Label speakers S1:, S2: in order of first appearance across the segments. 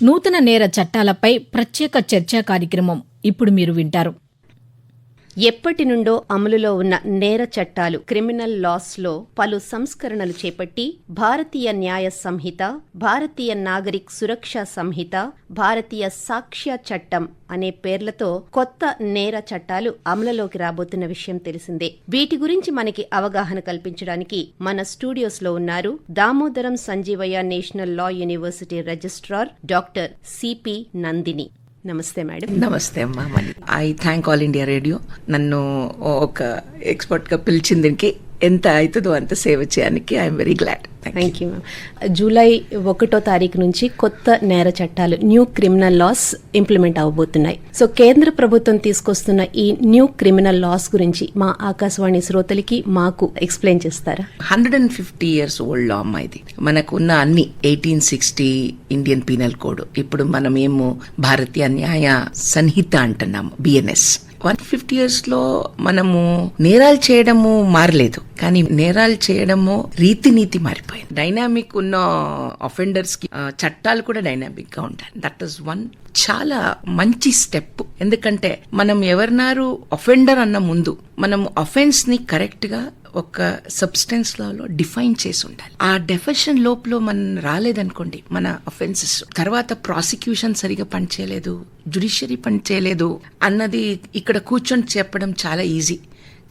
S1: నూతన నేర చట్టాలపై ప్రత్యేక చర్చా కార్యక్రమం ఇప్పుడు మీరు వింటారు.
S2: ఎప్పటి నుండో అమలులో ఉన్న నేర చట్టాలు క్రిమినల్ లాస్ లో పలు సంస్కరణలు చేపట్టి భారతీయ న్యాయ సంహిత, భారతీయ నాగరిక్ సురక్షా సంహిత, భారతీయ సాక్ష్య చట్టం అనే పేర్లతో కొత్త నేర చట్టాలు అమలులోకి రాబోతున్న విషయం తెలిసిందే. వీటి గురించి మనకి అవగాహన కల్పించడానికి మన స్టూడియోస్ లో ఉన్నారు Damodaram Sanjeevaiah national law university registrar doctor C P Nandini. నమస్తే మేడం.
S3: నమస్తే అమ్మా. I thank All India Radio నన్ను ఒక ఎక్స్పర్ట్ గా పిలిచిందికి ఎంత అవుతుందో అంత సేవ చేయడానికి I'm very glad.
S2: Thank you ma'am. July 1వ తారీఖు నుంచి కొత్త నేర చట్టాలు న్యూ క్రిమినల్ లాస్ ఇంప్లిమెంట్ అవబోతున్నాయి. సో కేంద్ర ప్రభుత్వం తీసుకొస్తున్న ఈ న్యూ క్రిమినల్ లాస్ గురించి మా ఆకాశవాణి శ్రోతలకి మాకు ఎక్స్ప్లెయిన్ చేస్తారా?
S3: 150 years ఓల్డ్ లా అమ్మా ఇది. మనకున్న అన్ని 1860 ఇండియన్ పీనల్ కోడ్, ఇప్పుడు మనమేమో భారతీయ న్యాయ సంహిత అంటున్నాము, బిఎన్ఎస్. 150 years లో మనము నేరాలు చేయడము మారలేదు, కానీ నేరాలు చేయడము రీతి మారిపోయింది. డైనామిక్ ఉన్న అఫెండర్స్ కి చట్టాలు కూడా డైనామిక్ గా ఉంటాయి. దట్ ఈస్ వన్ చాలా మంచి స్టెప్. ఎందుకంటే మనం ఎవరినారు అఫెండర్ అన్న ముందు మనం అఫెన్స్ ని కరెక్ట్ గా ఒక సబ్స్టెన్స్ లాలో డిఫైన్ చేసి ఉండాలి. ఆ డెఫినేషన్ లోపల మనం రాలేదనుకోండి, మన అఫెన్సెస్ తర్వాత ప్రాసిక్యూషన్ సరిగా పనిచేయలేదు, జ్యుడిషియరీ పనిచేయలేదు అన్నది ఇక్కడ కూర్చొని చెప్పడం చాలా ఈజీ.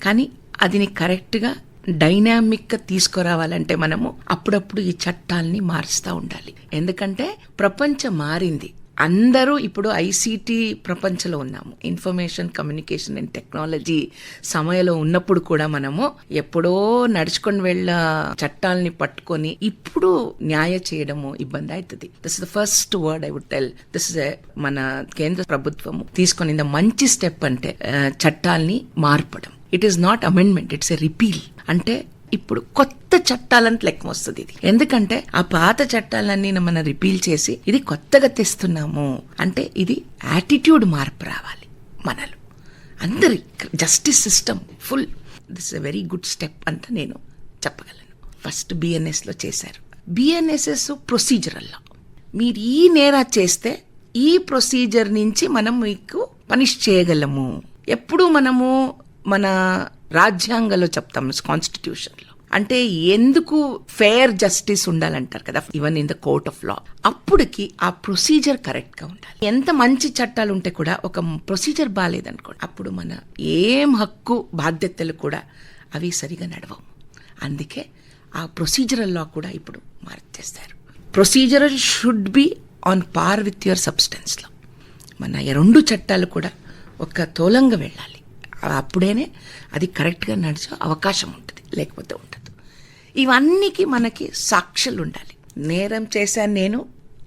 S3: కానీ అది కరెక్ట్ గా డైనామిక్ గా తీసుకురావాలంటే మనము అప్పుడప్పుడు ఈ చట్టాలని మారుస్తూ ఉండాలి. ఎందుకంటే ప్రపంచం మారింది. అందరూ ఇప్పుడు ఐసీటీ ప్రపంచంలో ఉన్నాము. ఇన్ఫర్మేషన్ కమ్యూనికేషన్ అండ్ టెక్నాలజీ సమయంలో ఉన్నప్పుడు కూడా మనము ఎప్పుడో నడుచుకొని వెళ్ళ చట్టాలని పట్టుకొని ఇప్పుడు న్యాయ చేయడము ఇబ్బంది అవుతుంది. This is the first word I would tell. This is మన కేంద్ర ప్రభుత్వం తీసుకొని మంచి స్టెప్ అంటే చట్టాలని మార్పడం. It is not amendment, it's a repeal. అంటే ఇప్పుడు కొత్త చట్టాలంత లెక్క వస్తుంది ఇది. ఎందుకంటే ఆ పాత చట్టాలన్నీ మనం రిపీల్ చేసి ఇది కొత్తగా తెస్తున్నాము అంటే ఇది యాటిట్యూడ్ మార్పు రావాలి మనలో అందరి. Justice system full this a very good step అంత నేను చెప్పగలను. ఫస్ట్ బిఎన్ఎస్ లో చేశారు. బిఎన్ఎస్ఎస్ ప్రొసీజరల్ లా. మీరు ఈ నేరా చేస్తే ఈ ప్రొసీజర్ నుంచి మనం మీకు పనిష్ చేయగలము. ఎప్పుడు మనము మన రాజ్యాంగంలో చెప్తాం, కాన్స్టిట్యూషన్ లో. అంటే ఎందుకు ఫెయిర్ జస్టిస్ ఉండాలంటారు కదా, even in the court of law. అప్పుడుకి ఆ ప్రొసీజర్ కరెక్ట్ గా ఉండాలి. ఎంత మంచి చట్టాలు ఉంటే కూడా ఒక ప్రొసీజర్ బాగాలేదనుకోండి, అప్పుడు మన ఏం హక్కు బాధ్యతలు కూడా అవి సరిగా నడవవు. అందుకే ఆ ప్రొసీజరల్ లా కూడా ఇప్పుడు మార్చేస్తారు. Procedural should be on par with your substance లో. మన రెండు చట్టాలు కూడా ఒక తోలంగా వెళ్ళాలి. అప్పుడేనే అది కరెక్ట్గా నడిచే అవకాశం ఉంటుంది, లేకపోతే ఉండదు. ఇవన్నీకి మనకి సాక్ష్యాలు ఉండాలి. నేరం చేశాను నేను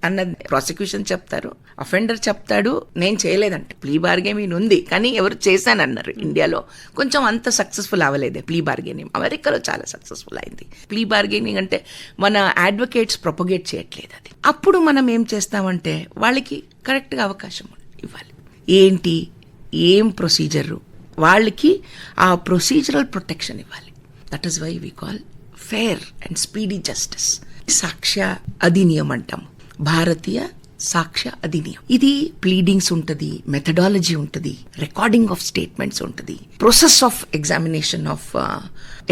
S3: అన్న ప్రాసిక్యూషన్ చెప్తారు, అఫెండర్ చెప్తాడు నేను చేయలేదంటే. ప్లీ బార్గెనింగ్ ఉంది, కానీ ఎవరు చేశానన్నారు. ఇండియాలో కొంచెం అంత సక్సెస్ఫుల్ అవ్వలేదే ప్లీ బార్గెనింగ్. అమెరికాలో చాలా సక్సెస్ఫుల్ అయింది. ప్లీ బార్గెనింగ్ అంటే మన అడ్వకేట్స్ ప్రొపగేట్ చేయట్లేదు అది. అప్పుడు మనం ఏం చేస్తామంటే వాళ్ళకి కరెక్ట్గా అవకాశం ఇవ్వాలి. ఏంటి ఏం ప్రొసీజరు, వాళ్ళకి ఆ ప్రొసీజరల్ ప్రొటెక్షన్ ఇవ్వాలి. That is why we call fair and speedy justice. Sakshya Adhiniyam అంటాం, భారతీయ సాక్ష్య అధినియం. ఇది ప్లీడింగ్స్ ఉంటుంది, మెథడాలజీ ఉంటుంది, రికార్డింగ్ ఆఫ్ స్టేట్మెంట్స్ ఉంటుంది, process of examination of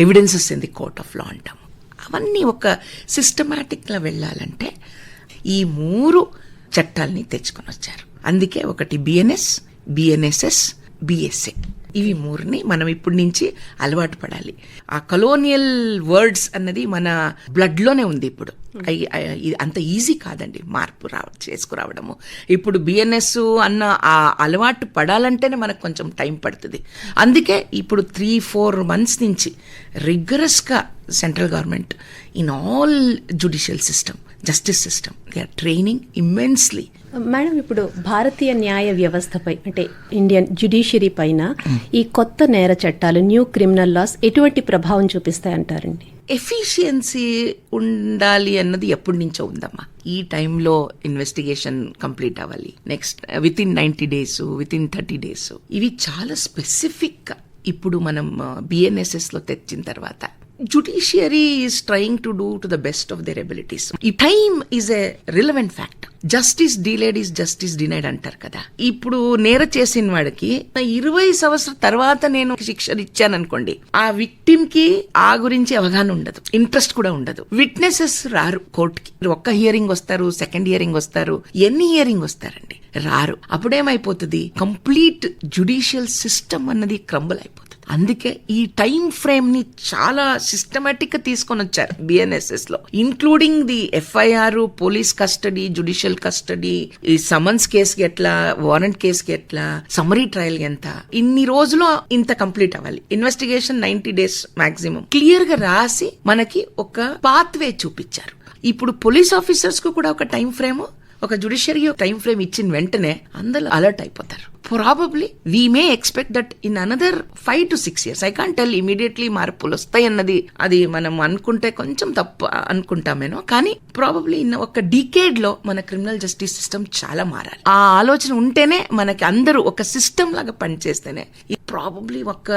S3: evidences in the court of law అంటాము. అవన్నీ ఒక సిస్టమాటిక్ గా వెళ్ళాలంటే ఈ 3 చట్టాలని తెచ్చుకొని వచ్చారు. అందుకే ఒకటి బిఎన్ఎస్, బిఎన్ఎస్ఎస్, బిఎస్ఏ. ఇవి 3ని మనం ఇప్పటి నుంచి అలవాటు పడాలి. ఆ కలోనియల్ వర్డ్స్ అన్నది మన బ్లడ్ లోనే ఉంది. ఇప్పుడు అంత ఈజీ కాదండి మార్పు చేసుకురావడము. ఇప్పుడు బిఎన్ఎస్ అన్న ఆ అలవాటు పడాలంటేనే మనకు కొంచెం టైం పడుతుంది. అందుకే ఇప్పుడు 3-4 months నుంచి రిగరస్ గా central government in all judicial system, justice system, they are training immensely.
S2: Madam, ఇప్పుడు భారతీయ న్యాయ వ్యవస్థపై అంటే ఇండియన్ జ్యుడిషియరీ పైన ఈ కొత్త నేర చట్టాలు న్యూ క్రిమినల్ లాస్ ఎటువంటి ప్రభావం చూపిస్తాయంటారండి?
S3: ఎఫిషియన్సీ ఉండాలి అన్నది ఎప్పటి నుంచో ఉందమ్మా. ఈ టైంలో ఇన్వెస్టిగేషన్ కంప్లీట్ అవ్వాలి, next with in 90 days, with in 30 days. ఇవి చాలా స్పెసిఫిక్. ఇప్పుడు మనం బిఎన్ఎస్ఎస్ లో తెచ్చిన తర్వాత judiciary is trying to do to the best of their abilities. Time is a relevant factor. Justice delayed is justice denied అంటారు కదా. ఇప్పుడు నేర చేసిన వాడికి 20 సంవత్సరాల తర్వాత నేను శిక్ష ఇచ్చాను అనుకోండి, ఆ విక్టిమ్ కి ఆ గురించి అవగాహన ఉండదు, ఇంట్రెస్ట్ కూడా ఉండదు. విట్నెసెస్ రారు కోర్టుకి. ఒక్క హియరింగ్ వస్తారు, సెకండ్ హియరింగ్ వస్తారు, ఎన్ని హియరింగ్ వస్తారండి, రారు. అప్పుడేమైపోతుంది, కంప్లీట్ జ్యుడిషియల్ సిస్టమ్ అన్నది క్రంబుల్ అయిపోతుంది. అందుకే ఈ టైం ఫ్రేమ్ ని చాలా సిస్టమేటిక్ గా తీసుకొని వచ్చారు BNSS లో, including the FIR, police custody, judicial custody, ఈ సమన్స్ కేసుకి ఎట్లా, వారెంట్ కేసుకి ఎట్లా, సమ్మరీ ట్రయల్ ఎంత, ఇన్ని రోజులు ఇంత కంప్లీట్ అవ్వాలి, ఇన్వెస్టిగేషన్ 90 days మాక్సిమం, క్లియర్ గా రాసి మనకి ఒక పాత్వే చూపించారు. ఇప్పుడు పోలీస్ ఆఫీసర్స్ కు కూడా ఒక టైం ఫ్రేమ్, ఒక జ్యుడిషియరీ టైం ఫ్రేమ్ ఇచ్చిన వెంటనే అందరూ అలర్ట్ అయిపోతారు. Probably we may expect that in another 5 to 6 years, I can't tell immediately మార్పులు వస్తాయి అన్నది, అది మనం అనుకుంటే కొంచెం తప్పు అనుకుంటామేనో, కానీ ప్రాబబ్లీ ఇన్ ఒక డికేడ్ లో మన క్రిమినల్ జస్టిస్ సిస్టమ్ చాలా మారాలి. ఆ ఆలోచన ఉంటేనే మనకి అందరూ ఒక సిస్టమ్ లాగా పనిచేస్తేనే ప్రాబబ్లీ ఒక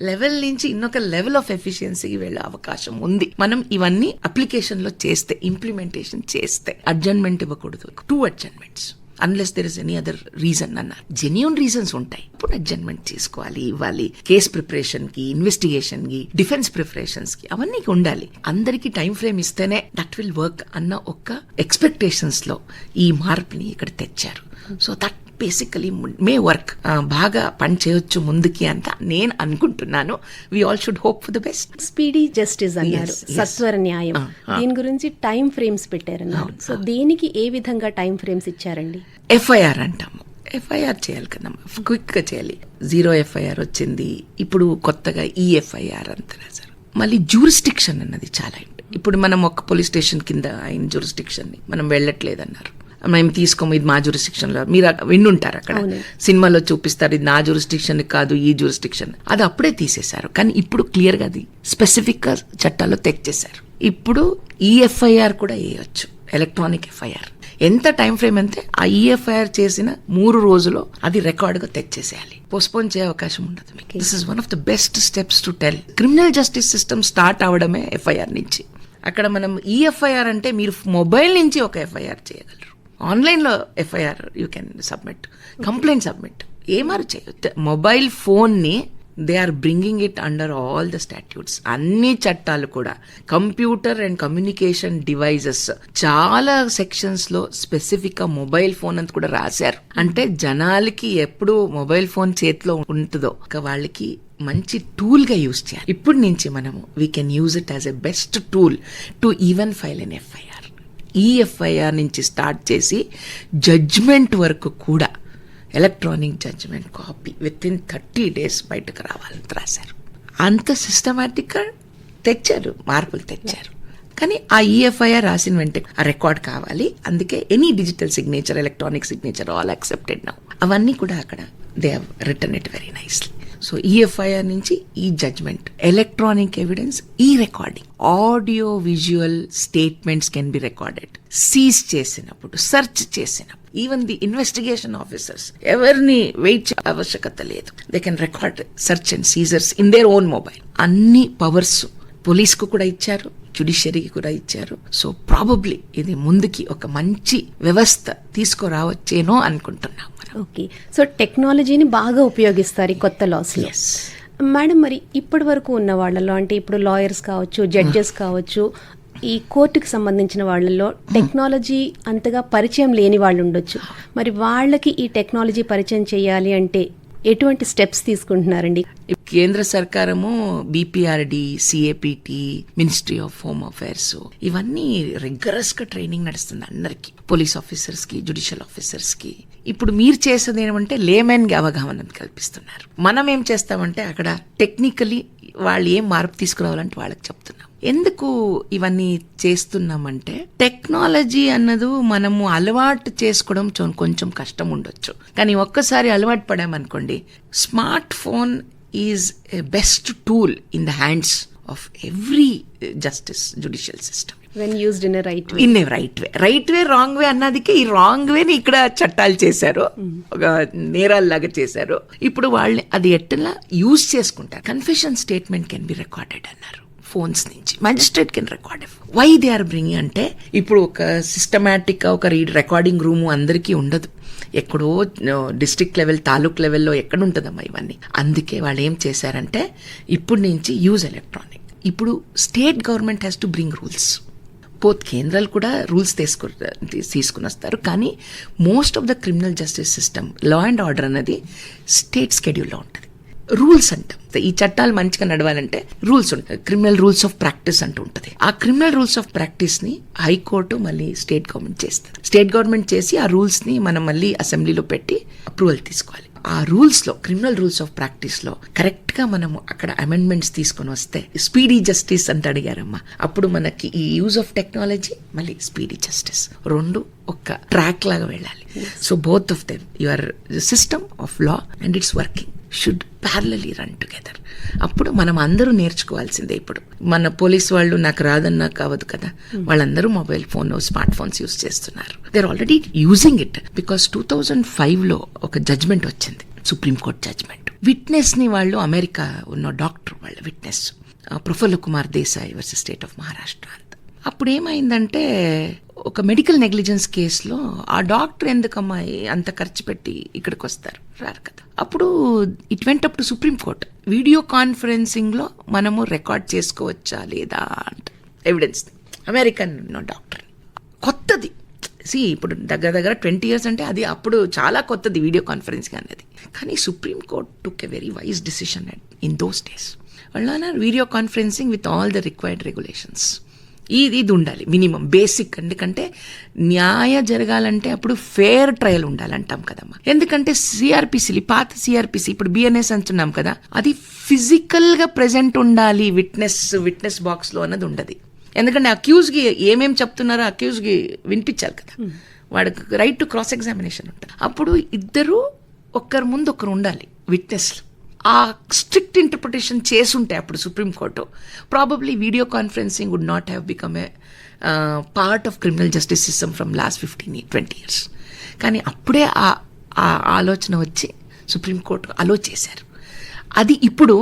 S3: లెవెల్ నుంచి ఇంకొక లెవెల్ ఆఫ్ ఎఫిషియన్సీకి వెళ్ళే అవకాశం ఉంది. మనం ఇవన్నీ అప్లికేషన్ లో చేస్తే, ఇంప్లిమెంటేషన్ చేస్తే. అడ్జర్న్మెంట్ ఇవ్వకూడదు, 2 adjournments unless there is any other reason అన్నారు. జెన్యూన్ రీజన్స్ ఉంటాయి, ఇప్పుడు అడ్జర్న్మెంట్ చేసుకోవాలి, ఇవ్వాలి. కేస్ ప్రిపరేషన్ కి, ఇన్వెస్టిగేషన్ కి, డిఫెన్స్ ప్రిపరేషన్స్ కి అవన్నీ ఉండాలి. అందరికి టైం ఫ్రేమ్ ఇస్తేనే దట్ విల్ వర్క్ అన్న ఒక ఎక్స్పెక్టేషన్స్ లో ఈ మార్పుని ఇక్కడ తెచ్చారు. So that basically may work, బాగా పని చేయొచ్చు ముందుకి అంత నేను అనుకుంటున్నాను. We all should hope for the best.
S2: Speedy justice అన్నారు, సత్వర న్యాయం, దీని గురించి టైం ఫ్రేమ్స్ పెట్టారన్నారు. సో దీనికి ఏ విధంగా టైం ఫ్రేమ్స్ ఇచ్చారండి?
S3: FIR అంటాము, FIR చేయాలి కదా, క్విక్ గా చేయాలి. 0 FIR వచ్చింది, ఇప్పుడు కొత్తగా EFIR అంత రాశారు. మళ్ళీ జ్యూరిస్డిక్షన్ అన్నది చాలా. ఇప్పుడు మనం ఒక పోలీస్ స్టేషన్ కింద ఆయన జ్యూరిస్డిక్షన్ ని మనం వెళ్ళట్లేదన్నారు, మేము తీసుకోము, ఇది మా జ్యూరిస్డిక్షన్ లో. మీరు విన్నుంటారు, అక్కడ సినిమాలో చూపిస్తారు, ఇది నా జ్యూరిస్డిక్షన్ కాదు, ఈ జ్యూరిస్డిక్షన్. అది అప్పుడే తీసేశారు, కానీ ఇప్పుడు క్లియర్ గా అది స్పెసిఫిక్ గా చట్టాల్లో తెచ్చేశారు. ఇప్పుడు EFIR కూడా వేయొచ్చు, ఎలక్ట్రానిక్ FIR. ఎంత టైం ఫ్రేమ్ అంటే ఆ EFIR చేసిన 3 రోజుల్లో అది రికార్డ్ గా తెచ్చేసేయాలి, పోస్ట్పోన్ చేయ అవకాశం ఉండదు మీకు. This is one of the best steps to tell. Criminal justice system start అవడమే FIR నుంచి. అక్కడ మనం EFIR అంటే మీరు మొబైల్ నుంచి ఒక FIR చేయగలరు, ఆన్లైన్ లో FIR you can submit, complaint submit, ఏమారు చేయొచ్చు. మొబైల్ ఫోన్ ని they are bringing it under all the statutes. అన్ని చట్టాలు కూడా కంప్యూటర్ అండ్ కమ్యూనికేషన్ డివైజెస్ చాలా సెక్షన్స్ లో స్పెసిఫిక్ గా మొబైల్ ఫోన్ అంత కూడా రాశారు. అంటే జనాలకి ఎప్పుడు మొబైల్ ఫోన్ చేతిలో ఉంటుందో వాళ్ళకి మంచి టూల్ గా యూజ్ చేయాలి. ఇప్పటి నుంచి మనము we can use it as a best tool to even file an FIR. EFIR నుంచి స్టార్ట్ చేసి జడ్జ్మెంట్ వరకు కూడా electronic judgement copy within 30 days బయటకు రావాలని రాశారు. అంత సిస్టమేటిక్ గా తెచ్చారు, మార్పులు తెచ్చారు. కానీ ఆ EFIR రాసిన వెంటనే ఆ రికార్డ్ కావాలి. అందుకే any digital signature, electronic signature all accepted now. అవన్నీ కూడా అక్కడ they have written it very nicely. So EFIR నుంచి ఈ జడ్జ్మెంట్, ఎలక్ట్రానిక్ ఎవిడెన్స్, ఈ recording, audio visual statements can be recorded. Seize చేసినప్పుడు, సెర్చ్ చేసినప్పుడు, ఈవెన్ ది ఇన్వెస్టిగేషన్ ఆఫీసర్స్ ఎవరిని wait చేయ ఆవశ్యకత లేదు. They can record search and seizures in their own mobile. అన్ని పవర్స్ పోలీస్ కు కూడా ఇచ్చారు, జ్యుడిషియరీకి కూడా ఇచ్చారు. సో ప్రాబబ్లీ ఇది ముందుకి ఒక మంచి వ్యవస్థ తీసుకురావచ్చేనో అనుకుంటున్నాం.
S2: ఓకే, సో టెక్నాలజీని బాగా ఉపయోగిస్తారు ఈ కొత్త లాస్ లో. మేడం, మరి ఇప్పటి వరకు ఉన్న వాళ్ళలో, అంటే ఇప్పుడు లాయర్స్ కావచ్చు, జడ్జెస్ కావచ్చు, ఈ కోర్టుకి సంబంధించిన వాళ్ళలో టెక్నాలజీ అంతగా పరిచయం లేని వాళ్ళు ఉండొచ్చు. మరి వాళ్ళకి ఈ టెక్నాలజీ పరిచయం చేయాలి అంటే ఎటువంటి స్టెప్స్ తీసుకుంటున్నారండి?
S3: కేంద్ర సర్కారము BPRD, CAPT, ministry of home affairs ఇవన్నీ రిగరస్ గా ట్రైనింగ్ నడుస్తుంది అందరికి, పోలీస్ ఆఫీసర్స్ కి, జ్యుడిషియల్ ఆఫీసర్స్ కి. ఇప్పుడు మీరు చేసేది ఏమంటే లేమెన్ కి అవగాహన కల్పిస్తున్నారు. మనం ఏం చేస్తామంటే అక్కడ టెక్నికలీ వాళ్ళు ఏం మార్పు తీసుకురావాలంటే వాళ్ళకి చెప్తున్నాం. ఎందుకు ఇవన్నీ చేస్తున్నామంటే టెక్నాలజీ అన్నది మనము అలవాటు చేసుకోవడం కొంచెం కష్టం ఉండొచ్చు, కానీ ఒక్కసారి అలవాటు పడామనుకోండి, smart phone is a best tool in the hands of every justice judicial system.
S2: when used in a right way.
S3: In a right way, wrong way అన్నదికే ఈ రాంగ్ వేని ఇక్కడ చట్టాలు చేశారు, ఒక నేరాల్లాగా చేశారు. ఇప్పుడు వాళ్ళని అది ఎట్లా యూజ్ చేసుకుంటారు. Confession statement can be recorded అన్నారు. ఫోన్స్ నుంచి. Magistrate can record. Why they are bringing అంటే ఇప్పుడు ఒక సిస్టమేటిక్ గా ఒక రికార్డింగ్ రూమ్ అందరికీ ఉండదు. ఎక్కడో డిస్ట్రిక్ట్ లెవెల్, తాలూక్ లెవెల్లో ఎక్కడ ఉంటుందమ్మా ఇవన్నీ. అందుకే వాళ్ళు ఏం చేశారంటే ఇప్పుడు నుంచి యూజ్ ఎలక్ట్రానిక్. ఇప్పుడు state government has to bring rules. పోత్ కేంద్రాలు కూడా రూల్స్ తీసుకుని వస్తారు. కానీ most of the criminal justice system, law and order అన్నది స్టేట్ స్కెడ్యూల్లో ఉంటుంది. రూల్స్ అంటాం. ఈ చట్టాలు మంచిగా నడవాలంటే రూల్స్ ఉంటాయి. క్రిమినల్ రూల్స్ ఆఫ్ ప్రాక్టీస్ అంటూ ఉంటుంది. ఆ క్రిమినల్ రూల్స్ ఆఫ్ ప్రాక్టీస్ ని హైకోర్టు మళ్ళీ స్టేట్ గవర్నమెంట్ చేస్తారు. స్టేట్ గవర్నమెంట్ చేసి ఆ రూల్స్ ని మనం మళ్ళీ అసెంబ్లీలో పెట్టి అప్రూవల్ తీసుకోవాలి. ఆ రూల్స్ లో, క్రిమినల్ రూల్స్ ఆఫ్ ప్రాక్టీస్ లో కరెక్ట్ గా మనము అక్కడ అమెండ్మెంట్స్ తీసుకొని వస్తే స్పీడీ జస్టిస్ అంటే అడిగారమ్మా. అప్పుడు మనకి ఈ యూజ్ ఆఫ్ టెక్నాలజీ మళ్ళీ స్పీడీ జస్టిస్ రెండు ఒక ట్రాక్ లాగా వెళ్ళాలి. So both of them, your system of law and it's working should ప్యారలీ run together. అప్పుడు మనం అందరూ నేర్చుకోవాల్సిందే. ఇప్పుడు మన పోలీస్ వాళ్ళు నాకు రాదన్నా కావద్దు కదా, వాళ్ళందరూ mobile phone, smart phones use చేస్తున్నారు. They are already using it. Because 2005లో ఒక జడ్జ్మెంట్ వచ్చింది, సుప్రీంకోర్టు జడ్జ్మెంట్. విట్నెస్ ని వాళ్ళు, అమెరికా ఉన్న డాక్టర్ వాళ్ళ witness, Prafulla Kumar Desai versus state of Maharashtra. అప్పుడు ఏమైందంటే ఒక మెడికల్ నెగ్లిజెన్స్ కేసులో ఆ డాక్టర్ ఎందుకమ్మా అంత ఖర్చు పెట్టి ఇక్కడికి వస్తారు, రారు కదా. అప్పుడు it went up to supreme court. Video conferencing లో మనము రికార్డ్ చేసుకోవచ్చా లేదా అంట ఎవిడెన్స్. అమెరికన్ డాక్టర్, కొత్తది. ఇప్పుడు దగ్గర 20 years అంటే అది అప్పుడు చాలా కొత్తది వీడియో కాన్ఫరెన్సింగ్ అనేది. కానీ supreme court took a very wise decision in those days. వాళ్ళు video conferencing with all the required regulations. ఇది ఉండాలి మినిమం బేసిక్. ఎందుకంటే న్యాయ జరగాలంటే అప్పుడు ఫేర్ ట్రయల్ ఉండాలంటాం కదమ్మా. ఎందుకంటే సిఆర్పిసిలు, పాత సిఆర్పిసి, ఇప్పుడు బిఎన్ఎస్ అంటున్నాం కదా, అది ఫిజికల్ గా ప్రెజెంట్ ఉండాలి విట్నెస్ బాక్స్ లో అన్నది ఉండదు. ఎందుకంటే అక్యూజ్ కి ఏమేం చెప్తున్నారో అక్యూజ్ కి వినిపించాలి కదా, వాడికి రైట్ టు క్రాస్ ఎగ్జామినేషన్ ఉంటుంది. అప్పుడు ఇద్దరు ఒకరి ముందు ఒకరు ఉండాలి విట్నెస్లు. ఆ స్ట్రిక్ట్ ఇంటర్ప్రిటేషన్ చేసుంటే అప్పుడు Supreme Court, probably video conferencing would not have become a part of criminal justice system from last 15-20 years. కానీ అప్పుడే ఆ ఆలోచన వచ్చి సుప్రీంకోర్టు అలో చేశారు. అది ఇప్పుడు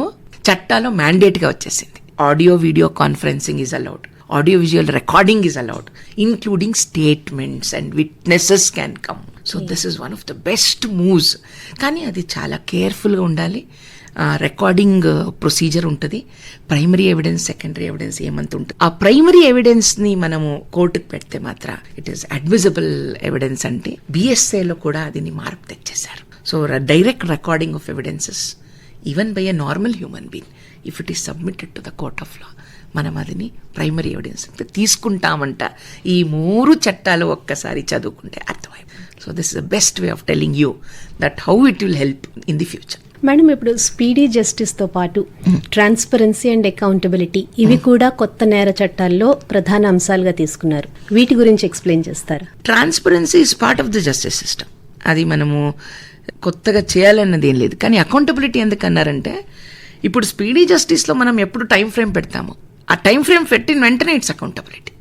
S3: చట్టాలో మ్యాండేట్గా వచ్చేసింది. Audio video conferencing is allowed, audio visual recording is allowed, including statements and witnesses can come. So this is one of the best moves. కానీ అది చాలా కేర్ఫుల్గా ఉండాలి. రికార్డింగ్ ప్రొసీజర్ ఉంటుంది. ప్రైమరీ ఎవిడెన్స్, సెకండరీ ఎవిడెన్స్ ఏమంత ఉంటుంది. ఆ ప్రైమరీ ఎవిడెన్స్ని మనము కోర్టుకు పెడితే మాత్రం ఇట్ ఈస్ అడ్మిసిబుల్ ఎవిడెన్స్. అంటే బిఎస్ఏలో కూడా దీన్ని మార్పు తెచ్చేశారు. So direct recording of evidences even by a normal human being, if it is submitted to the court of law, మనం అదిని ప్రైమరీ ఎవిడెన్స్ తీసుకుంటామంట. ఈ 3 చట్టాలు ఒక్కసారి చదువుకుంటే అర్థమైంది. So this is the best way of telling you that how it will help in the future.
S2: Madam, ఇప్పుడు speedy justice తో పాటు ట్రాన్స్పరెన్సీ అండ్ అకౌంటబిలిటీ, ఇవి కూడా కొత్త నేర చట్టాల్లో ప్రధాన అంశాలుగా తీసుకున్నారు. వీటి గురించి ఎక్స్ప్లెయిన్ చేస్తారా?
S3: Transparency is part of the justice system. అది మనము కొత్తగా చేయాలన్నది ఏం లేదు. కానీ అకౌంటబిలిటీ ఎందుకన్నారంటే, ఇప్పుడు స్పీడీ జస్టిస్లో మనం ఎప్పుడు టైం ఫ్రేమ్ పెడతాము, ఆ టైం ఫ్రేమ్ పెట్టిన వెంటనే ఇట్స్ అకౌంటబిలిటీ.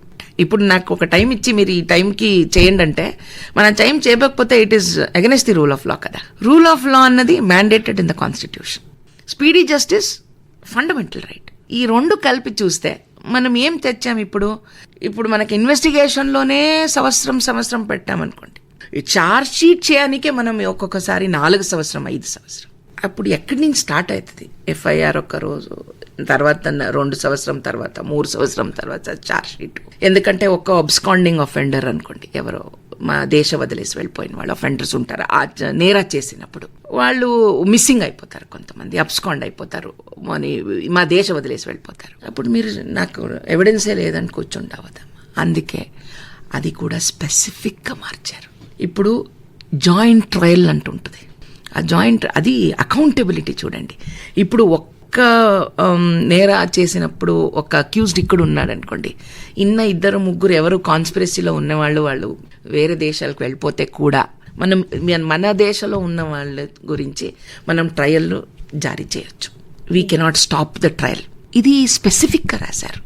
S3: ఇప్పుడు నాకు ఒక టైం ఇచ్చి మీరు ఈ టైంకి చేయండి అంటే, మనం టైం చేయకపోతే it is against the rule of law కదా. రూల్ ఆఫ్ లా అన్నది mandated in the constitution. Speedy justice fundamental right. ఈ రెండు కలిపి చూస్తే మనం ఏం తెచ్చాం ఇప్పుడు మనకి ఇన్వెస్టిగేషన్లోనే సంవత్సరం పెట్టామనుకోండి, ఈ ఛార్జ్ షీట్ చేయడానికే మనం ఒక్కొక్కసారి 4 సంవత్సరం 5 సంవత్సరం. అప్పుడు ఎక్కడి నుంచి స్టార్ట్ అవుతుంది? ఎఫ్ఐఆర్ ఒక్క రోజు తర్వాత 2 సంవత్సరం తర్వాత 3 సంవత్సరం తర్వాత ఛార్జ్ షీట్. ఎందుకంటే ఒక అబ్స్కాండింగ్ అఫెండర్ అనుకోండి, ఎవరో మా దేశం వదిలేసి వెళ్ళిపోయిన వాళ్ళు అఫెండర్స్ ఉంటారు. ఆ నేరా చేసినప్పుడు వాళ్ళు మిస్సింగ్ అయిపోతారు, కొంతమంది అబ్స్కాండ్ అయిపోతారు, మా దేశం వదిలేసి వెళ్ళిపోతారు. అప్పుడు మీరు నాకు ఎవిడెన్సే లేదని కూర్చుంటావద్దమ్మా. అందుకే అది కూడా స్పెసిఫిక్గా మార్చారు. ఇప్పుడు జాయింట్ ట్రయల్ అంటుంటుంది. ఆ జాయింట్, అది అకౌంటబిలిటీ చూడండి. ఇప్పుడు ఒక్క నేరా చేసినప్పుడు ఒక అక్యూజ్డ్ ఇక్కడ ఉన్నాడు అనుకోండి, 2-3 ఎవరు కాన్స్పిరసీలో ఉన్నవాళ్ళు వాళ్ళు వేరే దేశాలకు వెళ్ళిపోతే కూడా మన దేశంలో ఉన్న వాళ్ళ గురించి మనం ట్రయల్ జారీ చేయొచ్చు. We cannot stop the trial. ఇది స్పెసిఫిక్గా రాశారు.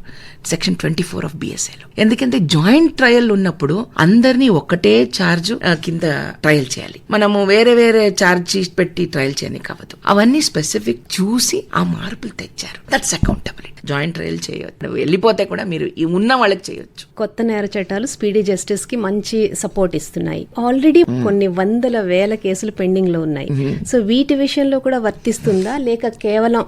S3: సెక్షన్ 24 ఆఫ్ బిఎస్ఏలో. ఎందుకంటే జాయింట్ ట్రయల్ ఉన్నప్పుడు అందరినీ ఒకటే ఛార్జ్ కింద ట్రయల్ చేయాలి. మనము వేరే వేరే ఛార్జ్ షీట్ పెట్టి ట్రయల్ చేయడానికి అవ్వదు. అవన్నీ స్పెసిఫిక్ చూసి ఆ మార్పులు తెచ్చారు. That's accountability. జాయింట్ ట్రయల్ చేయొచ్చు, వెళ్ళిపోతే కూడా మీరు ఉన్న వాళ్ళకి చేయొచ్చు.
S2: కొత్త నేర చట్టాలు స్పీడీ జస్టిస్ కి మంచి సపోర్ట్ ఇస్తున్నాయి. ఆల్రెడీ కొన్ని వందల వేల కేసులు పెండింగ్ లో ఉన్నాయి. సో వీటి విషయంలో కూడా వర్తిస్తుందా, లేక కేవలం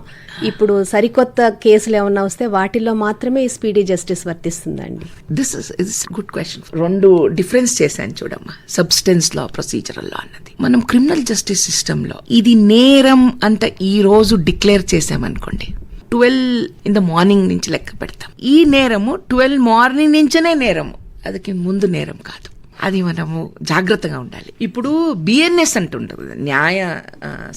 S2: ఇప్పుడు సరికొత్త కేసులు ఏమన్నా వస్తే వాటిల్లో మాత్రమే ఈ స్పీడీ జస్టిస్ వర్తిస్తుందా అండి?
S3: This is good question. 2 difference చేశాను చూడమ్మా, సబ్స్టెన్స్ లా, ప్రొసీజరల్ లా అన్నది. మనం క్రిమినల్ జస్టిస్ సిస్టమ్ లో ఇది నేరం అంత ఈ రోజు డిక్లేర్ చేసామనుకోండి, 12 in the morning నుంచి లెక్క పెడతాం. ఈ నేరము 12 మార్నింగ్ నుంచనే నేరము, అదికి ముందు నేరం కాదు. అది మనము జాగ్రత్తగా ఉండాలి. ఇప్పుడు బిఎన్ఎస్ అంటుంటుంది, న్యాయ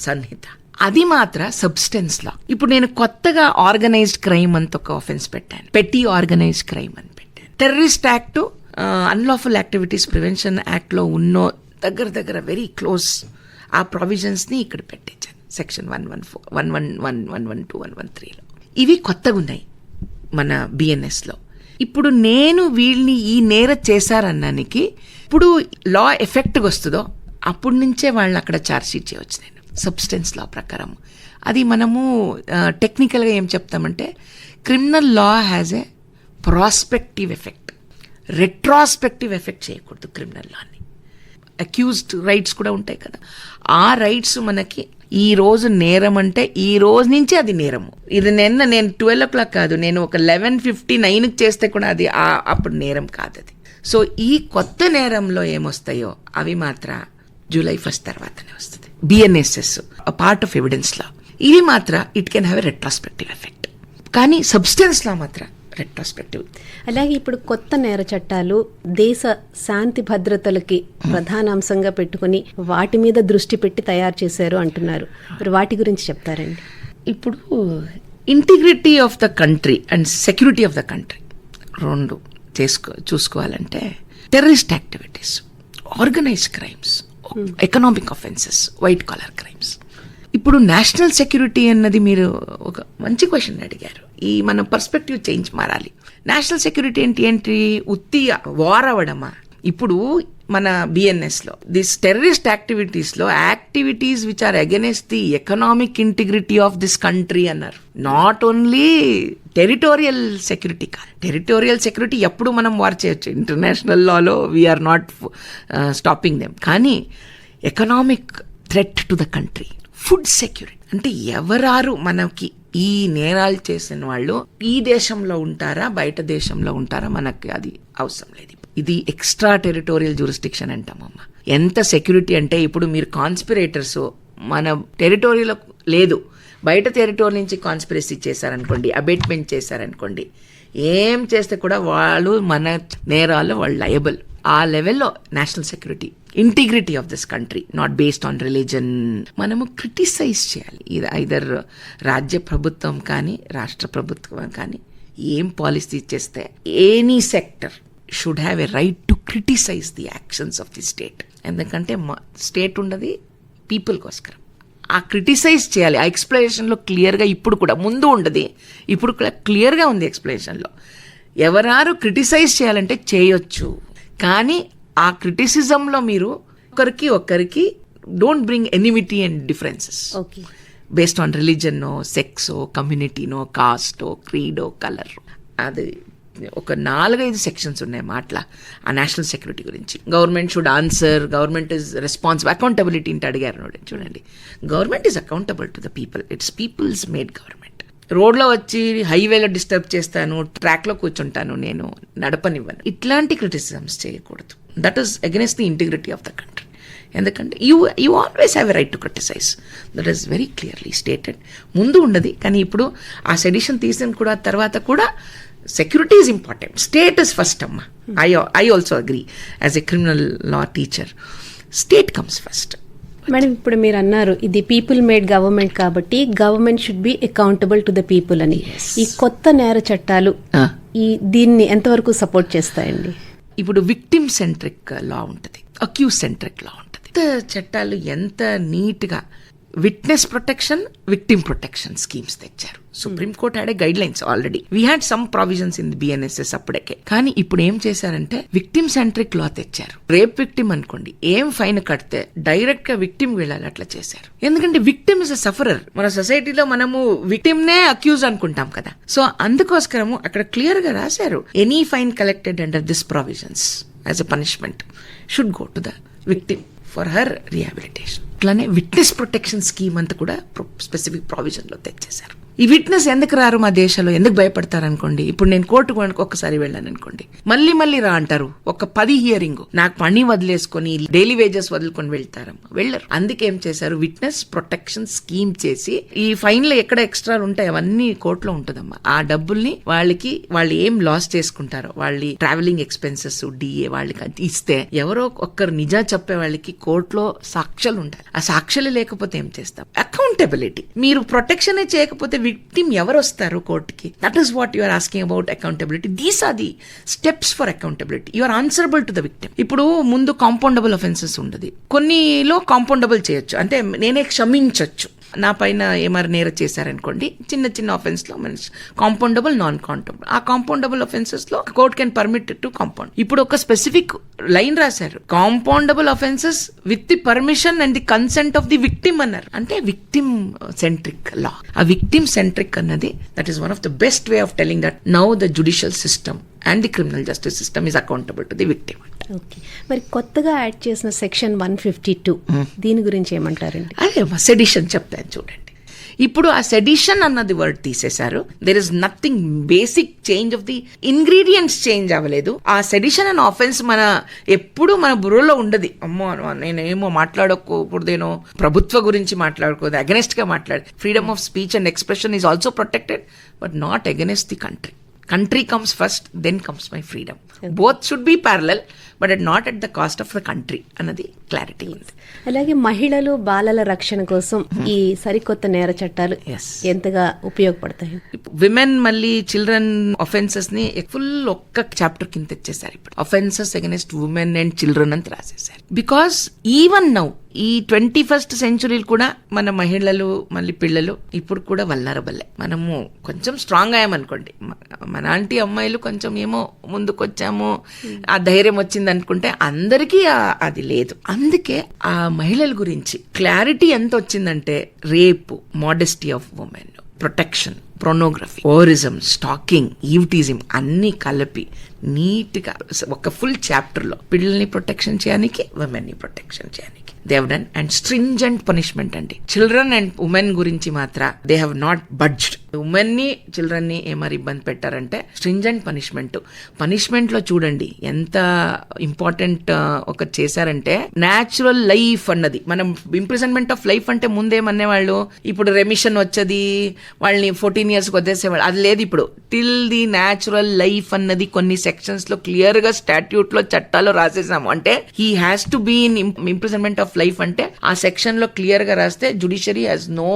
S3: సంహిత, అది మాత్ర సబ్స్టెన్స్ లా. ఇప్పుడు నేను కొత్తగా ఆర్గనైజ్డ్ క్రైమ్ అంత ఒక ఆఫెన్స్ పెట్టాను, పెట్టి ఆర్గనైజ్డ్ క్రైమ్ అని పెట్టాను. Terrorist act, unlawful activities prevention act లో ఉన్న దగ్గర వెరీ క్లోజ్ ఆ ప్రొవిజన్స్ ని ఇక్కడ పెట్టించాను. సెక్షన్ 114, 111, 112, 113లో ఇవి కొత్తగా ఉన్నాయి మన బిఎన్ఎస్ లో. ఇప్పుడు నేను వీళ్ళని ఈ నేర చేశారన్నానికి ఇప్పుడు లా ఎఫెక్ట్ వస్తుందో అప్పటి నుంచే వాళ్ళని అక్కడ ఛార్జ్ షీట్ చేయవచ్చు నేను సబ్స్టెన్స్ లా ప్రకారం. అది మనము టెక్నికల్గా ఏం చెప్తామంటే, criminal law has a prospective effect, retrospective effect చేయకూడదు క్రిమినల్ లాని. అక్యూజ్డ్ రైట్స్ కూడా ఉంటాయి కదా, ఆ రైట్స్ మనకి ఈ రోజు నేరం అంటే ఈ రోజు నుంచి అది నేరము. ఇది నేను 12 o'clock కాదు, నేను ఒక 11:59 చేస్తే కూడా అది అప్పుడు నేరం కాదు అది. సో ఈ కొత్త నేరంలో ఏమొస్తాయో అవి మాత్రం July 1 తర్వాతనే వస్తుంది. బిఎన్ఎస్ఎస్ పార్ట్ ఆఫ్ ఎవిడెన్స్ లా, ఇవి మాత్రం it can have a retrospective effect. కానీ సబ్స్టెన్స్ లా మాత్రం రెట్రాస్పెక్టివ్.
S2: అలాగే ఇప్పుడు కొత్త నేర చట్టాలు దేశ శాంతి భద్రతలకి ప్రధాన అంశంగా పెట్టుకుని వాటి మీద దృష్టి పెట్టి తయారు చేశారు అంటున్నారు. మరి వాటి గురించి చెప్తారండి?
S3: ఇప్పుడు integrity of the country and security of the country 2 చూసుకోవాలంటే, terrorist activities, organised crimes, economic offences, white collar crimes. ఇప్పుడు నేషనల్ సెక్యూరిటీ అన్నది మీరు ఒక మంచి క్వశ్చన్ అడిగారు. ఈ మన పర్స్పెక్టివ్ చేంజ్ మారాలి. నేషనల్ సెక్యూరిటీ ఏంటి ఉత్తి వార్ అవ్వడమా? ఇప్పుడు మన బిఎన్ఎస్ లో దిస్ టెర్రరిస్ట్ యాక్టివిటీస్ లో activities which are against the economic integrity of this country అన్నారు. నాట్ ఓన్లీ టెరిటోరియల్ సెక్యూరిటీ కాదు. టెరిటోరియల్ సెక్యూరిటీ ఎప్పుడు మనం వార్ చేయొచ్చు, international Lalo we are not stopping them. కానీ economic threat to the country, food security అంటే ఎవరారు మనకి ఈ నేరాలు చేసిన వాళ్ళు ఈ దేశంలో ఉంటారా బయట దేశంలో ఉంటారా మనకి అది అవసరం లేదు. ఇది ఎక్స్ట్రా టెరిటోరియల్ జ్యూరిస్డిక్షన్ అంటామమ్మా. ఎంత సెక్యూరిటీ అంటే, ఇప్పుడు మీరు కాన్స్పిరేటర్స్ మన టెరిటోరీలో లేదు, బయట టెరిటోరీ నుంచి కాన్స్పిరసీ చేశారనుకోండి, అబేట్మెంట్ చేశారనుకోండి, ఏం చేస్తే కూడా వాళ్ళు మన నేరాల్లో వాళ్ళు లయబుల్. ఆ లెవెల్లో national security, integrity of this country not based on religion మనము క్రిటిసైజ్ చేయాలి. ఇది ఐదర్ రాజ్య ప్రభుత్వం కానీ రాష్ట్ర ప్రభుత్వం కానీ ఏం పాలసీ చేస్తే any sector should have a right to criticise the actions of the state. ఎందుకంటే స్టేట్ ఉన్నది పీపుల్ కోసరం. ఆ క్రిటిసైజ్ చేయాలి. ఆ ఎక్స్ప్లెనేషన్లో క్లియర్గా ఇప్పుడు కూడా ముందు ఉండదు, ఇప్పుడు కూడా క్లియర్గా ఉంది ఎక్స్ప్లెనేషన్లో. ఎవరారు క్రిటిసైజ్ చేయాలంటే చేయొచ్చు, కానీ ఆ క్రిటిసిజంలో మీరు ఒకరికి don't bring enmity and differences based on రిలీజన్నో, సెక్సో, కమ్యూనిటీనో, కాస్టో, క్రీడో, కలర్. అది ఒక 4-5 సెక్షన్స్ ఉన్నాయి మాటల ఆ నేషనల్ సెక్యూరిటీ గురించి. Government should answer, government is responsible, accountability అంటే అడిగారు చూడండి. Government is accountable to the people, it's people's made government. రోడ్లో వచ్చి హైవేలో డిస్టర్బ్ చేస్తాను, ట్రాక్లో కూర్చుంటాను, నేను నడపనివ్వను, ఇట్లాంటి క్రిటిసిజమ్స్ చేయకూడదు. That is against the integrity of the country. ఎందుకంటే you always have a right to criticise, that is very clearly stated. ముందు ఉండదు, కానీ ఇప్పుడు ఆ సెడిషన్ తీసిన కూడా తర్వాత కూడా security is important, state is first అమ్మా. I also agree as a criminal law teacher, state comes first.
S2: Madam, ఇప్పుడు మీరు అన్నారు ఇది పీపుల్ మేడ్ గవర్నమెంట్ కాబట్టి government should be accountable to the people అని. ఈ కొత్త నేర చట్టాలు దీన్ని ఎంతవరకు సపోర్ట్ చేస్తాయండి?
S3: ఇప్పుడు విక్టిమ్ సెంట్రిక్ లా ఉంటుంది, అక్యూజ్ సెంట్రిక్ లా ఉంటుంది. చట్టాలు ఎంత నీట్గా witness protection, victim protection schemes తెచ్చారు. Supreme court had guidelines already. We had some provisions in the BNSS అప్పటికే. కానీ ఇప్పుడు ఏం చేశారంటే విక్టిమ్ సెంట్రిక్ లా తెచ్చారు. రేప్ విక్టిమ్ అనుకోండి, ఏం ఫైన్ కడితే డైరెక్ట్ గా విక్టిమ్ వెళ్ళాలి, అట్లా చేశారు. ఎందుకంటే విక్టిమ్ ఇస్ అ సఫరర్. మన సొసైటీలో మనము విక్టిమ్ నే అక్యూజ్ అనుకుంటాం కదా. సో అందుకోసము అక్కడ క్లియర్ గా రాశారు, any fine collected under this provisions as a punishment should go to the victim for her rehabilitation. అట్లానే విట్నెస్ ప్రొటెక్షన్ స్కీమ్ అంతా కూడా స్పెసిఫిక్ ప్రావిజన్ లో తెచ్చేశారు. ఈ విట్నెస్ ఎందుకు రారు మా దేశంలో, ఎందుకు భయపడతారు అనుకోండి. ఇప్పుడు నేను కోర్టుకు ఒక్కసారి వెళ్ళాను అనుకోండి, మళ్ళీ రా అంటారు. ఒక 10 హియరింగ్ నాకు పని వదిలేసుకొని డైలీ వేజెస్ వదులుకొని వెళ్ళరు. అందుకే ఏం చేశారు, విట్నెస్ ప్రొటెక్షన్ స్కీమ్ చేసి ఈ ఫైన్ లో ఎక్కడ ఎక్స్ట్రా ఉంటాయి అవన్నీ కోర్టులో ఉంటుందమ్మా. ఆ డబ్బుల్ని వాళ్ళు ఏం లాస్ చేసుకుంటారో, వాళ్ళ ట్రావెలింగ్ ఎక్స్పెన్సెస్ డిఏ వాళ్ళకి ఇస్తే ఎవరో ఒక్కరు నిజా చెప్పే వాళ్ళకి కోర్టులో సాక్ష్యాలు ఉంటాయి. ఆ సాక్ష్యాలు లేకపోతే ఏం చేస్తాం, అకౌంటబిలిటీ. మీరు ప్రొటెక్షన్ చేయకపోతే విక్టిమ్ ఎవరు వస్తారు కోర్టుకి? That is what you are asking about accountability. These are the steps for accountability. You are answerable to the victim. ఇప్పుడు ముందు కాంపౌండబుల్ అఫెన్సెస్ ఉండదు, కొన్నిలో కాంపౌండబుల్ చేయొచ్చు, అంటే నేనే క్షమించొచ్చు. నా పైన ఏమారు నేర చేశారనుకోండి, చిన్న ఆఫెన్స్ లో మనిషి కాంపౌండబుల్, నాన్ కాంపౌండబుల్. ఆ కాంపౌండబుల్ అఫెన్సెస్ లో court can permit to compound. ఇప్పుడు ఒక స్పెసిఫిక్ లైన్ రాశారు, compoundable offences with the permission and the consent of the victim అన్నారు. అంటే విక్టిమ్ సెంట్రిక్ లా. ఆ విక్టిమ్ సెంట్రిక్ అన్నది that is one of the best way of telling that now the judicial system and the criminal justice system is accountable to the victim.
S2: Okay, మరి కొత్తగా add చేసిన section 152 దీని గురించి ఏమంటారండి?
S3: అదే sedition చెప్తాను చూడండి. ఇప్పుడు ఆ సెడిషన్ అన్నది వర్డ్ తీసేశారు. There is nothing, basic change of the ingredients change అవ్వలేదు. ఆ సెడిషన్ అండ్ ఆఫెన్స్ ఎప్పుడు మన బుర్రలో ఉండదు. అమ్మో నేనేమో మాట్లాడకూడదేనో, ప్రభుత్వ గురించి మాట్లాడకూడదు, అగెనెస్ట్ గా freedom of speech and expression is also protected, but not against the country. Country comes first, then comes my freedom. Both should be parallel, but not at the cost of the country అన్నది clarity ఉంది.
S2: అలాగే మహిళలు, బాలల రక్షణ కోసం ఈ సరికొత్త నేర చట్టాలు ఎంతగా ఉపయోగపడతాయి?
S3: విమెన్ మళ్ళీ చిల్డ్రన్ ఆఫెన్సెస్ ని ఫుల్ ఒక్క చాప్టర్ కింద తెచ్చేసారు. ఇప్పుడు offences against women and children అని రాసేసారు. బికాస్ ఈవెన్ నౌ ఈ 21st సెంచురీ కూడా మన మహిళలు మళ్ళీ పిల్లలు ఇప్పుడు కూడా వల్నరబుల్లే. మనము కొంచెం స్ట్రాంగ్ అయ్యామనుకోండి, మన ఆంటీ అమ్మాయిలు కొంచెం ఏమో ముందుకొచ్చాము, ఆ ధైర్యం వచ్చింది అనుకుంటే అందరికీ అది లేదు. అందుకే ఆ మహిళల గురించి క్లారిటీ ఎంత వచ్చిందంటే, rape, modesty of women, protection, pornography, ఓరిజం, స్టాకింగ్, ఈవ్టీజిం అన్ని కలిపి నీట్ గా ఒక ఫుల్ చాప్టర్ లో పిల్లల్ని ప్రొటెక్షన్ చేయడానికి, ఉమెన్ ని ప్రొటెక్షన్ చేయడానికి they have done. And stringent punishment అండి. చిల్డ్రన్ అండ్ ఉమెన్ గురించి మాత్రం they have not budged. Women ని చిల్డ్రన్ ని ఏమరి ఇబ్బంది పెట్టారంటే స్ట్రింజెంట్ పనిష్మెంట్ లో చూడండి ఎంత ఇంపార్టెంట్ ఒక చేశారంటే, న్యాచురల్ లైఫ్ అన్నది. మనం ఇంప్రిజన్మెంట్ ఆఫ్ లైఫ్ అంటే ముందేమనే వాళ్ళు, ఇప్పుడు రెమిషన్ వచ్చేది, వాళ్ళని 14 years వదిలేసేవాళ్ళు, అది లేదు. ఇప్పుడు టిల్ ది న్యాచురల్ లైఫ్ అన్నది కొన్ని సెక్షన్స్ లో క్లియర్ గా స్టాట్యూట్ లో చట్టాలో రాసేసాము. అంటే he has to be in imprisonment of life అంటే ఆ సెక్షన్ లో క్లియర్ గా రాస్తే judiciary has no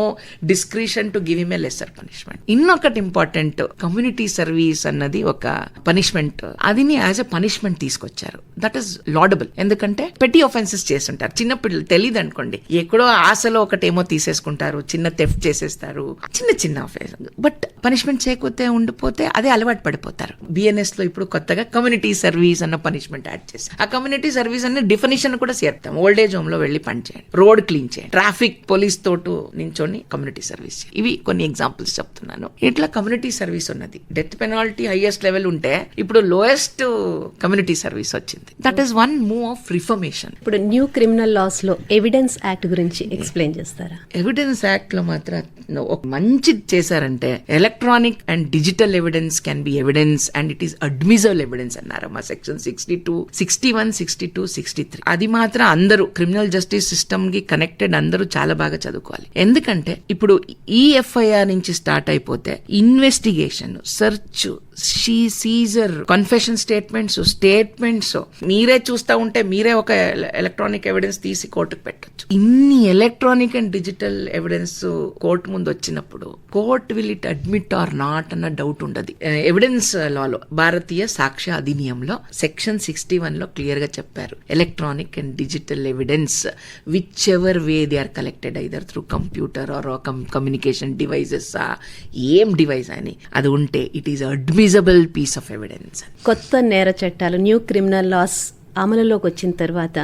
S3: discretion to give him a lesser punishment. ఇన్నొకటి ఇంపార్టెంట్, కమ్యూనిటీ సర్వీస్ అన్నది ఒక పనిష్మెంట్, అదిని యాజ్ ఎ పనిష్మెంట్ తీసుకొచ్చారు. That is laudable. ఎందుకంటే పెట్టి ఆఫెన్సెస్ చేస్తుంటారు చిన్నపిల్లలు, తెలియదు అనుకోండి, ఎక్కడో ఆశలో ఒకటేమో తీసేసుకుంటారు, చిన్న థెఫ్ట్ చేసేస్తారు, చిన్న ఆఫెన్స్. బట్ పనిష్మెంట్ చేయకపోతే ఉండిపోతే అదే అలవాటు పడిపోతారు. బిఎన్ఎస్ లో ఇప్పుడు కొత్తగా కమ్యూనిటీ సర్వీస్ అన్న పనిష్మెంట్ యాడ్ చేశారు. ఆ కమ్యూనిటీ సర్వీస్ అనే డెఫినేషన్ కూడా చేస్తాం. ఓల్డ్ ఏజ్ హోమ్ లో వెళ్ళి పని చేయండి, రోడ్ క్లీన్ చేయండి, ట్రాఫిక్ పోలీస్ తోటి నించొని కమ్యూనిటీ సర్వీస్. ఇవి కొన్ని ఎగ్జాంపుల్స్ చెప్తున్నాను. ఇట్లా కమ్యూనిటీ సర్వీస్ ఉన్నది. డెత్ పెనాల్టీ హైయెస్ట్ లెవెల్ ఉంటే ఇప్పుడు లోయెస్ట్ కమ్యూనిటీ సర్వీస్ వచ్చింది. That is one move of reformation.
S2: ఇప్పుడు న్యూ క్రిమినల్ లాస్ లో ఎవిడెన్స్ యాక్ట్ గురించి ఎక్స్ప్లెయిన్ చేస్తారా?
S3: ఎవిడెన్స్ యాక్ట్ లో మాత్రం ఒక మంచి చేశారంటే, electronic and digital evidence can be evidence and it is admissible evidence అన్నారు. మా సెక్షన్ 62, 61, 62, 63 అది మాత్రం అందరూ క్రిమినల్ జస్టిస్ సిస్టమ్ కి కనెక్టెడ్ అందరూ చాలా బాగా చదువుకోవాలి. ఎందుకంటే ఇప్పుడు ఈ ఎఫ్ఐఆర్ నుంచి స్టార్ట్ అయిపోతే ఇన్వెస్టిగేషన్, సెర్చ్, షీ సీజర్ కన్ఫెషన్ స్టేట్మెంట్స్ మీరే చూస్తా ఉంటే మీరే ఒక ఎలక్ట్రానిక్ ఎవిడెన్స్ తీసి కోర్టుకు పెట్టొచ్చు. ఇన్ని ఎలక్ట్రానిక్ అండ్ డిజిటల్ ఎవిడెన్స్ కోర్టు ముందు వచ్చినప్పుడు court will it admit or not అన్న డౌట్ ఉండదు. ఎవిడెన్స్ లాలో భారతీయ సాక్ష్య అధినియంలో సెక్షన్ 61 లో క్లియర్ గా చెప్పారు, electronic and digital evidence whichever way they are collected either through computer or communication devices, ఏం డివైస్ అని అది ఉంటే it is admissible piece of evidence.
S2: కొత్త నేర చట్టాలు న్యూ క్రిమినల్ లాస్ అమలులోకి వచ్చిన తర్వాత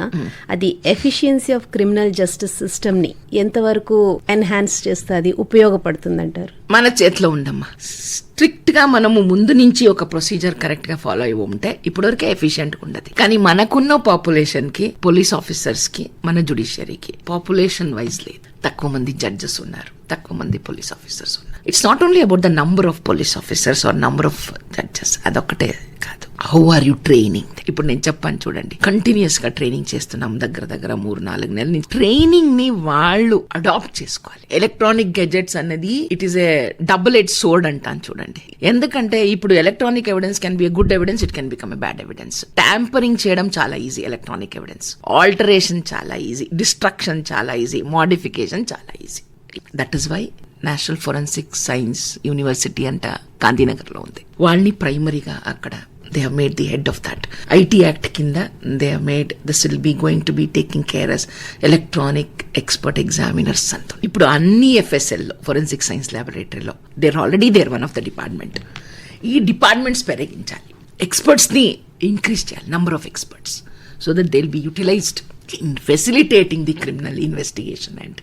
S2: అది efficiency of criminal justice system ని ఎంతవరకు ఎన్హాన్స్ చేస్తుంది, ఉపయోగపడుతుందంటారు?
S3: మన చేతిలో ఉందమ్మా. స్ట్రిక్ట్ గా మనము ముందు నుంచి ఒక ప్రొసీజర్ కరెక్ట్ గా ఫాలో అయి ఉంటే ఇప్పటివరకే ఎఫిషియెంట్ గా ఉండదు. కానీ మనకున్న పాపులేషన్ కి, పోలీస్ ఆఫీసర్స్ కి, మన జుడిషియరీకి పాపులేషన్ వైజ్ లేదు. తక్కువ మంది జడ్జెస్ ఉన్నారు, తక్కువ మంది పోలీస్ ఆఫీసర్స్ ఉన్నారు. It's not only about the number of police officers or number of judges, అదొక్కటే కాదు. How are you training? ఇప్పుడు నేను చెప్పాను చూడండి, కంటిన్యూస్ గా ట్రైనింగ్ చేస్తున్నాం దగ్గర 3-4 నెలల నుంచి. ట్రైనింగ్ ని వాళ్ళు అడాప్ట్ చేసుకోవాలి. ఎలక్ట్రానిక్ గెజెట్స్ అనేది it is a double edge sword అంటాను చూడండి. ఎందుకంటే ఇప్పుడు electronic evidence can be a good evidence, it can become a bad evidence. Tampering చేయడం చాలా ఈజీ ఎలక్ట్రానిక్ ఎవిడెన్స్, ఆల్టరేషన్ చాలా ఈజీ, డిస్ట్రక్షన్ చాలా ఈజీ, మోడిఫికేషన్ చాలా easy. That is why National Forensic Science University అంట గాంధీనగర్ లో ఉంది. వాళ్ళని ప్రైమరీగా అక్కడ they have made the head of that. IT Act kinda they have made this will be going to be taking care as electronic expert examiners antu. Ippudu anni FSL lo forensic science laboratory lo they're already there, one of the department. Ee departments periginchali, experts ni increase cheyali, number of experts, so that they'll be utilized in facilitating the criminal investigation and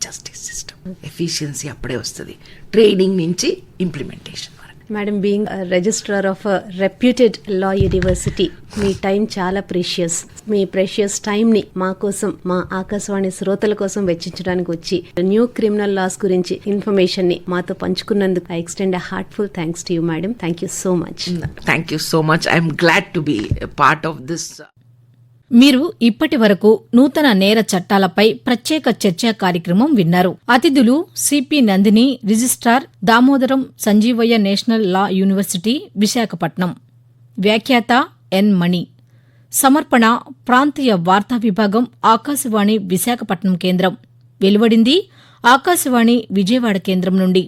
S3: justice system. Efficiency appade vastadi training nunchi implementation.
S2: Madam, being registrar of reputed law university, me time చాలా precious. మీ precious టైంని మా కోసం, మా ఆకాశవాణి శ్రోతల కోసం వెచ్చించడానికి వచ్చి new criminal loss గురించి information ని మాతో పంచుకున్నందుకు I extend a heartful thanks to you madam. Thank you so much.
S3: Thank you so much. I'm glad to be part of this.
S1: మీరు ఇప్పటి వరకు నూతన నేర చట్టాలపై ప్రత్యేక చర్చా కార్యక్రమం విన్నారు. అతిథులు CP Nandini, registrar, Damodaram Sanjeevaiah national law university, Visakhapatnam. వ్యాఖ్యాత ఎన్ మణి. సమర్పణ ప్రాంతీయ వార్తా విభాగం, ఆకాశవాణి విశాఖపట్నం కేంద్రం. వెలువడింది ఆకాశవాణి విజయవాడ కేంద్రం నుండి.